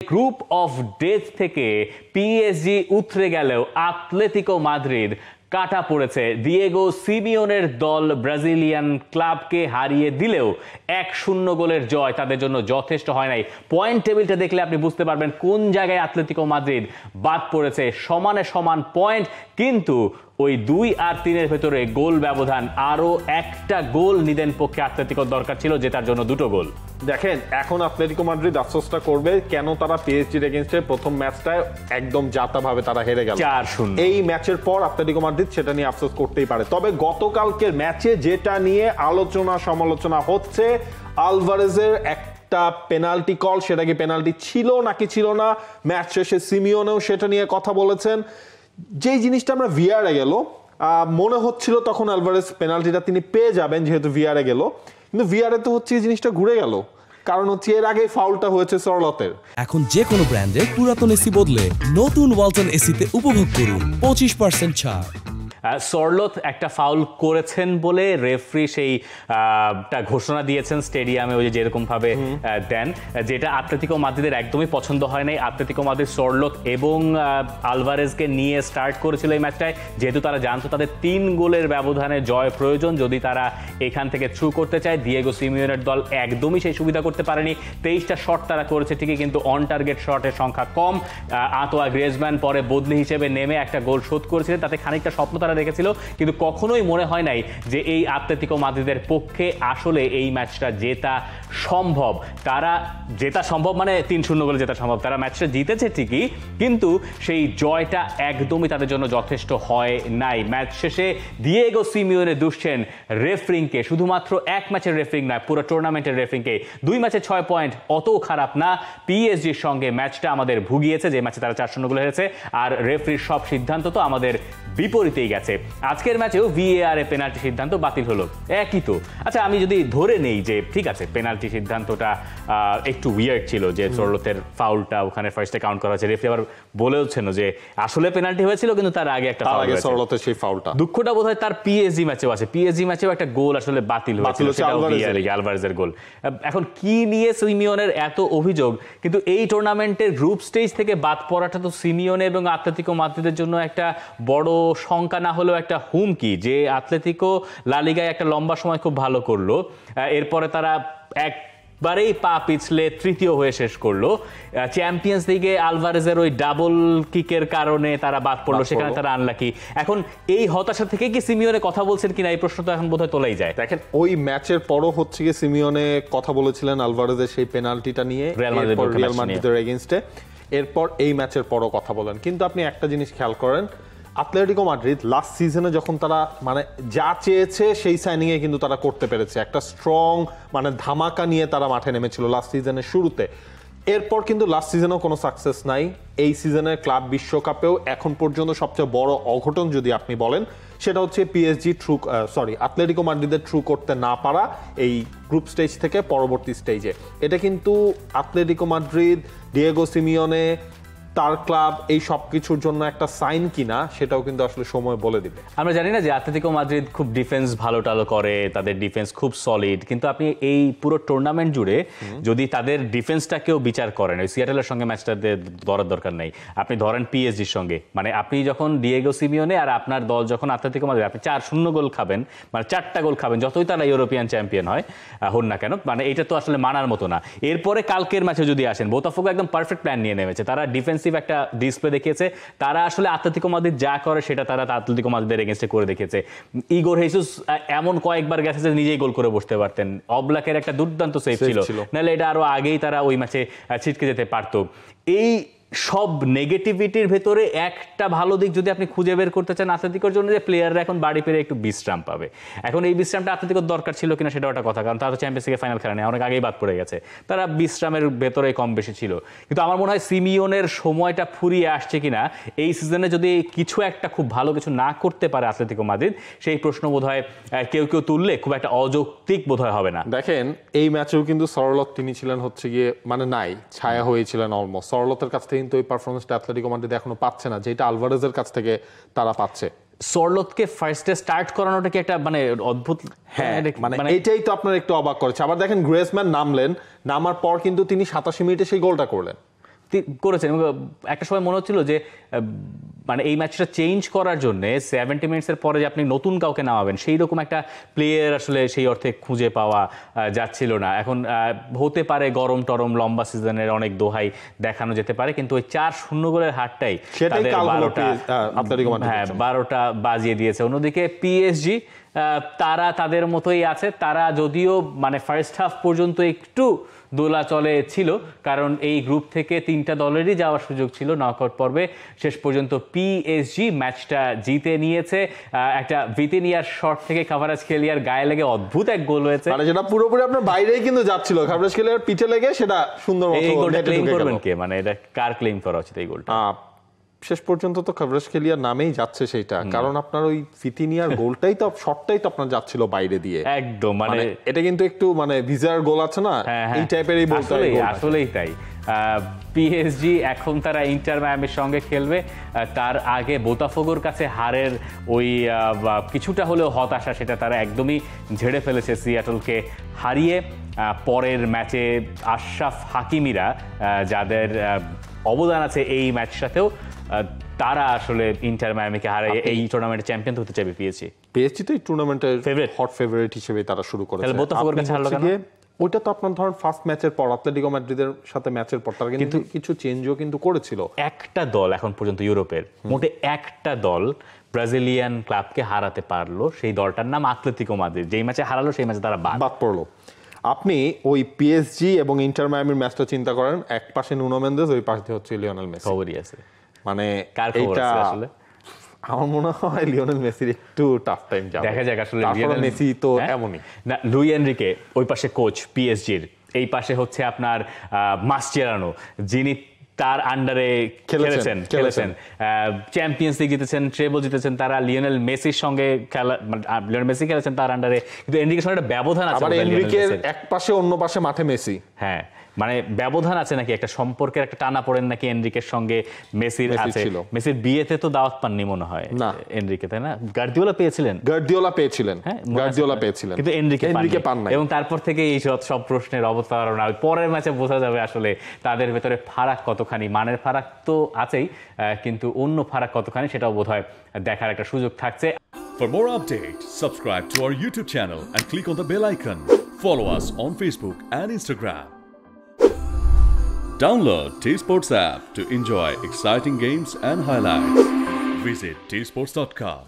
Group of death থেকে PSG উতরে গেলেও Atletico Madrid কাটা পড়েছে। দিয়েগো সিমিওনের দল ব্রাজিলিয়ান ক্লাবকে হারিয়ে দিলেও 1-0 গোলের জয় তাদের জন্য যথেষ্ট হয় নাই। পয়েন্ট টেবিলটা দেখলে আপনি বুঝতে পারবেন কোন জায়গায় আতলেতিকো মাদ্রিদ বাদ পড়েছে। সমানে সমান পয়েন্ট, কিন্তু ওই 2 আর 3-এর ভেতরে গোল ব্যবধান। আরো একটা গোল নিদেন পক্ষে আতলেতিকোর দরকার ছিল, জেতার জন্য 2টো গোল। দেখেন, এখন আতলেতিকো মাদ্রিদ আফসোসটা করবে কেন তারা পিএসজির এগেইনস্টে প্রথম ম্যাচটায় একদম জাতাভাবে তারা হেরে গেল 4-0। এই ম্যাচের পর আতলেতিকো মাদ্রিদ সেটা নিয়ে আফসোস করতেই পারে। তবে গতকালকের ম্যাচে যেটা নিয়ে আলোচনা সমালোচনা হচ্ছে, আলভারেজের একটা পেনাল্টি কল, সেটা কি পেনাল্টি ছিল নাকি ছিল না, ম্যাচ শেষে সিমিওনেও সেটা নিয়ে কথা বলেছেন। যেই জিনিসটা আমরা ভিআরে গেল, মনে হচ্ছিল তখন আলভারেজ পেনাল্টিটা তিনি পেয়ে যাবেন যেহেতু ভিআরে গেল, কিন্তু ভিআরে তো হচ্ছে এই জিনিসটা ঘুরে গেল। কারণ হচ্ছে এর আগে ফাউলটা হয়েছে সরলতের। এখন যে কোনো ব্র্যান্ডের পুরাতন এসি বদলে নতুন ওয়ালটন এসিতে উপভোগ করুন 25% ছাড়। সরলথ একটা ফাউল করেছেন বলে রেফারি সেইটা ঘোষণা দিয়েছেন স্টেডিয়ামে, ওই যেরকম ভাবে দেন, যেটা আতলেতিকো মাদ্রিদের একদমই পছন্দ হয় নাই। আতলেতিকো মাদ্রিদ সরলথ এবং আলভারেজকে নিয়ে স্টার্ট করেছিল এই ম্যাচটায়, যেহেতু তারা জানতো তাদের 3 গোলের ব্যবধানে জয় প্রয়োজন যদি তারা এখান থেকে থ্রু করতে চায়। দিয়েগো সিমিওনের দল একদমই সেই সুবিধা করতে পারেনি। 23টা শট তারা করেছে ঠিকই, কিন্তু অন টার্গেট শটের সংখ্যা কম। আঁতোয়া গ্রিজমান পরে বদলি হিসেবে নেমে একটা গোল শোধ করেছিলেন, তাতে খানিকটা স্বপ্ন তারা রেখেছিল, কিন্তু কখনোই মনে হয় নাই যে এই আতলেতিকো মাদ্রিদের পক্ষে আসলে এই ম্যাচটা জেতা সম্ভব। তারা জেতা সম্ভব মানে 3-0 গোলে জেতা সম্ভব। তারা ম্যাচটা জিতেছে ঠিকই, কিন্তু সেই জয়টা একদমই তাদের জন্য যথেষ্ট হয় নাই। ম্যাচ শেষে দিয়েগো সিমিওনে দুষছেন রেফারিংকে, শুধুমাত্র এক ম্যাচের রেফারিং নয়, পুরো টুর্নামেন্টের রেফারিংকে। 2 ম্যাচে 6 পয়েন্ট অত খারাপ না। পিএসজির সঙ্গে ম্যাচটা আমাদের ভুগিয়েছে, যে ম্যাচে তারা 4-0 গোলে হেরেছে, আর রেফারির সব সিদ্ধান্ত তো আমাদের বিপরীতেই গেছে। আজকের ম্যাচেও ভিএআর এ পেনাল্টি সিদ্ধান্ত বাতিল হলো, একই তো। আচ্ছা, আমি যদি ধরে নেই যে ঠিক আছে পেনাল্টি সিদ্ধান্তটা একটু উইয়ার্ড ছিল, যে সরলতের ফাউলটা ওখানে ফার্স্টে কাউন্ট করা হয়েছে, রেফারি আবার বলেওছেন যে আসলে পেনাল্টি হয়েছিল, কিন্তু তার আগে একটা ফাউল হয়েছে, সরলতের সেই ফাউলটা। দুঃখটা বোধহয় তার পিএসজি ম্যাচেও আছে। পিএসজি ম্যাচেও একটা গোল আসলে বাতিল হয়েছিল, সেটাও ভিএআর এ, আলভারেজের গোল। এখন কি নিয়ে সিমিওনের এত অভিযোগ? কিন্তু এই টুর্নামেন্টের গ্রুপ স্টেজ থেকে বাদ পড়াটা তো সিমিওনে এবং আতলেতিকো মাদ্রিদের জন্য একটা বড় শঙ্কা না হলেও একটা হুমকি, যে আতলেতিকো লা লিগায় একটা লম্বা সময় খুব ভালো করলো, এরপরে তারা একবারেই পা পিছলে তৃতীয় হয়ে শেষ করলো। চ্যাম্পিয়ন্স লিগে আলভারেজের ওই ডাবল কিকের কারণে তারা বাদ পড়লো, সেখানে তারা আনলাকি। এখন এই হতাশা থেকে কি সিমিওনে কথা বলছেন কিনা, এই প্রশ্ন তো এখন বোধহয় তোলাই যায়। দেখেন, ওই ম্যাচের পরও হচ্ছে গিয়ে সিমিওনে কথা বলেছিলেন আলভারেজের সেই পেনাল্টিটা নিয়ে রিয়াল মাদ্রিদের এগেইনস্টে, এরপর এই ম্যাচের পরও কথা বলেন। কিন্তু আপনি একটা জিনিস খেয়াল করেন, আতলেতিকো মাদ্রিদ লাস্ট সিজনে যখন তারা মানে যা চেয়েছে সেই সাইনিং এ কিন্তু তারা করতে পেরেছে। একটা স্ট্রং মানে ধামাকা নিয়ে তারা মাঠে নেমেছিল লাস্ট সিজনের শুরুতে। এরপর কিন্তু লাস্ট সিজনেও কোনো সাকসেস নাই। এই সিজনের ক্লাব বিশ্বকাপেও এখন পর্যন্ত সবচেয়ে বড় অঘটন যদি আপনি বলেন, সেটা হচ্ছে পিএসজি আতলেতিকো মাদ্রিদের থ্রু করতে না পারা এই গ্রুপ স্টেজ থেকে পরবর্তী স্টেজে। এটা কিন্তু আতলেতিকো মাদ্রিদ, ডিয়েগো সিমিওনে, তার ক্লাব, এই সব কিছুর জন্য একটা সাইন কিনা সেটাও কিন্তু আসলে সময় বলে দিবে। আমরা জানি না যে আতলেতিকো মাদ্রিদ খুব ডিফেন্স ভালো টালো করে, তাদের ডিফেন্স খুব সলিড, কিন্তু আপনি এই পুরো টুর্নামেন্ট জুড়ে যদি তাদের ডিফেন্সটাকেও বিচার করেন, ওই সিয়াটেলের সঙ্গে ম্যাচটা ধরার দরকার নাই, আপনি ধরেন পিএসজির সঙ্গে, মানে আপনি যখন ডিয়েগো সিমিওনে আর আপনার দল যখন আতলেতিকো মাদ্রিদ, আপনি 4-0 গোল খাবেন, মানে 4টা গোল খাবেন, যতই তারা ইউরোপিয়ান চ্যাম্পিয়ন হয় হন না কেন, মানে এটা তো আসলে মানার মতো না। এরপরে কালকের ম্যাচে যদি আসেন, বোতাফোগো একদম পারফেক্ট প্ল্যান নিয়ে নেমেছে, তারা ডিফেন্স একটা ডিসপ্লে দেখিয়েছে। তারা আসলে আতলেতিকো মাদ্রিদ যা করে সেটা তারা আতলেতিকো মাদ্রিদের এগেইনস্টে করে দেখিয়েছে। ইগোর হেসুস এমন কয়েকবার গেছে যে নিজেই গোল করে বসতে পারতেন। অবলাকের একটা দুর্দান্ত সেভ ছিল, নাহলে এটা আরো আগেই তারা ওই ম্যাচে ছিটকে যেতে পারতো। এই সব নেগেটিভিটির ভেতরে একটা ভালো দিক যদি আপনি খুঁজে বের করতে চান আতলেতিকোর জন্য, যে প্লেয়াররা এখন বাড়ি পেরে একটু বিশ্রাম পাবে। এখন এই বিশ্রামটা আতলেতিকোর দরকার ছিল কিনা সেটাও একটা কথা, কারণ তারা তো চ্যাম্পিয়ন্স লিগে ফাইনাল খেলা নেই, অনেক আগেই বাদ পড়ে গেছে, তারা বিশ্রামের ভেতরে কম বেশি ছিল। কিন্তু আমার মনে হয় সিমিওনের সময়টা ফুরিয়ে আসছে কিনা, এই সিজনে যদি কিছু একটা খুব ভালো কিছু না করতে পারে আতলেতিকো মাদ্রিদ, সেই প্রশ্ন বোধহয় কেউ তুললে খুব একটা অযৌক্তিক বোধহয় হবে না। দেখেন, এই ম্যাচেও কিন্তু সরলত তিনি ছিলেন হচ্ছে গিয়ে মানে নাই, ছায়া হয়েছিলেন অলমোস্ট। সরলতের কাছ থেকে কিন্তু ওই পারফরমেন্সটা আতলেতিকো মাদ্রিদ এখনো পাচ্ছে না, যেটা আলভারেজের কাছ থেকে তারা পাচ্ছে। সরলতকে ফার্স্টে স্টার্ট করানোটা কি একটা মানে অদ্ভুত, হ্যাঁ, মানে এটাই তো আপনার একটু অবাক করেছে। আবার দেখেন, গ্রিজমান নামার পর কিন্তু তিনি 87 মিনিটে সেই গোলটা করলেন। করেছেন এবং একটা সময় মনে হচ্ছিল যে মানে এই ম্যাচটা চেঞ্জ করার জন্য 70 মিনিটসের পরে যে আপনি নতুন কাউকে নামাবেন সেই রকম একটা প্লেয়ার আসলে সেই অর্থে খুঁজে পাওয়া যাচ্ছিল না। এখন হতে পারে গরম টরম লম্বা সিজনের অনেক দোহাই দেখানো যেতে পারে, কিন্তু ওই 4-0 গোলের হারটাই তাদের 12টা বাজিয়ে দিয়েছে। অন্যদিকে পিএসজি তারা তাদের মতোই আছে, তারা যদিও মানে ফার্স্ট হাফ পর্যন্ত একটু দোলাচলে ছিল, কারণ এই গ্রুপ থেকে 3টা দলেরই যাওয়ার সুযোগ ছিল নকআউট পর্বে। শেষ পর্যন্ত পিএসজি ম্যাচটা জিতে নিয়েছে। একটা ভিতিনিয়ার শট থেকে কাভারাজখেলিয়ার গায়ে লেগে অদ্ভুত এক গোল হয়েছে, মানে যেটা পুরোপুরি আপনার বাইরেই কিন্তু যাচ্ছিল, কাভারাজখেলিয়ার পিঠে লেগে সেটা সুন্দর মতো। এই গোলটা ক্লেম করবেন কে, মানে এটা কার ক্লেম করা উচিত এই গোলটা? শেষ পর্যন্ত তো কাভারাজখেলিয়ার নামেই যাচ্ছে সেইটা, কারণ আপনার ওই ভিতিনিয়ার গোলটাই তো শটটাই তো আপনার যাচ্ছিল বাইরে দিয়ে একদম। মানে এটা কিন্তু একটু মানে ভিজার গোল আছে না, এই টাইপেরই বলতে হয়। আসলেই তাই। পিএসজি এখন তারা ইন্টার মায়ামির সঙ্গে খেলবে, তার আগে বোতাফোগোর কাছে হারের ওই কিছুটা হলেও হতাশা সেটা তারা একদমই ঝেড়ে ফেলেছে সিয়াটলকে হারিয়ে। পরের ম্যাচে আশরাফ হাকিমিরা যাদের অবদান আছে এই ম্যাচটাতেও, তারা আসলে ইন্টার মায়ামিকে হারিয়ে এই টুর্নামেন্টের চ্যাম্পিয়ন হতে চাইবে। পিএসজি তো এই টুর্নামেন্টের হট ফেভারিট হিসেবে তারা শুরু করেছে। তাহলে বোতাফোগোর কাছে হারলো কেন? ওইটা তো আপনার ধরেন ফার্স্ট ম্যাচের পর অ্যাটলেটিকো মাদ্রিদের সাথে ম্যাচের পর তারা কিন্তু কিছু চেঞ্জও কিন্তু করেছিল। একটা দল এখন পর্যন্ত ইউরোপের মোটে একটা দল ব্রাজিলিয়ান ক্লাবকে হারাতে পারলো, সেই দলটার নাম আতলেতিকো মাদ্রিদ। যেই ম্যাচে হারালো সেই ম্যাচে তারা বাদ পড়লো। আপনি ওই পিএসজি এবং ইন্টার মায়ামির ম্যাচটা চিন্তা করেন, এক পাশে নুনো মেন্দেস, ওই পাশে হচ্ছে লিওনেল মেসি। খবরই আছে, মানে কার খবর আছে আসলে? আমার মনে হয় লিওনেল মেসির একটু টাফ টাইম যাবে, দেখা যাক। আসলে লিওনেল মেসি তো এমনই না। লুই এনরিকে ওই পাশে কোচ পিএসজির, এই পাশে হচ্ছে আপনার মাসচেরানো, যিনি তার আন্ডারে খেলেছেন চ্যাম্পিয়ন্স লিগ জিতেছেন, ট্রেবল জিতেছেন। তারা লিওনেল মেসির সঙ্গে লিওনেল মেসি খেলেছেন তার আন্ডারে, কিন্তু এনরিকের সঙ্গে একটা ব্যবধান আছে। এনরিকের এক পাশে অন্য পাশে মাঠে মেসি, হ্যাঁ, মানে ব্যবধান আছে নাকি, একটা সম্পর্কের একটা টানা পড়েন নাকি এনরিকের সঙ্গে মেসির আছে। মেসির বিয়েতে তো দাওয়াত পাননি মনে হয় এনরিকে, তাই না? গার্দিওলা পেয়েছিলেন, কিন্তু এনরিকে পান নাই। এবং তারপর থেকে এই সব প্রশ্নের অবতারণা। পরের ম্যাচে বোঝা যাবে আসলে তাদের ভেতরে ফারাক কতখানি, মানের ফারাক তো আছেই, কিন্তু অন্য ফারাক কতখানি সেটাও বোধহয় দেখার একটা সুযোগ থাকছে। For more updates, subscribe to our YouTube channel and click on the bell icon. Follow us on Facebook and Instagram. Download T-Sports app to enjoy exciting games and highlights. Visit tsports.com.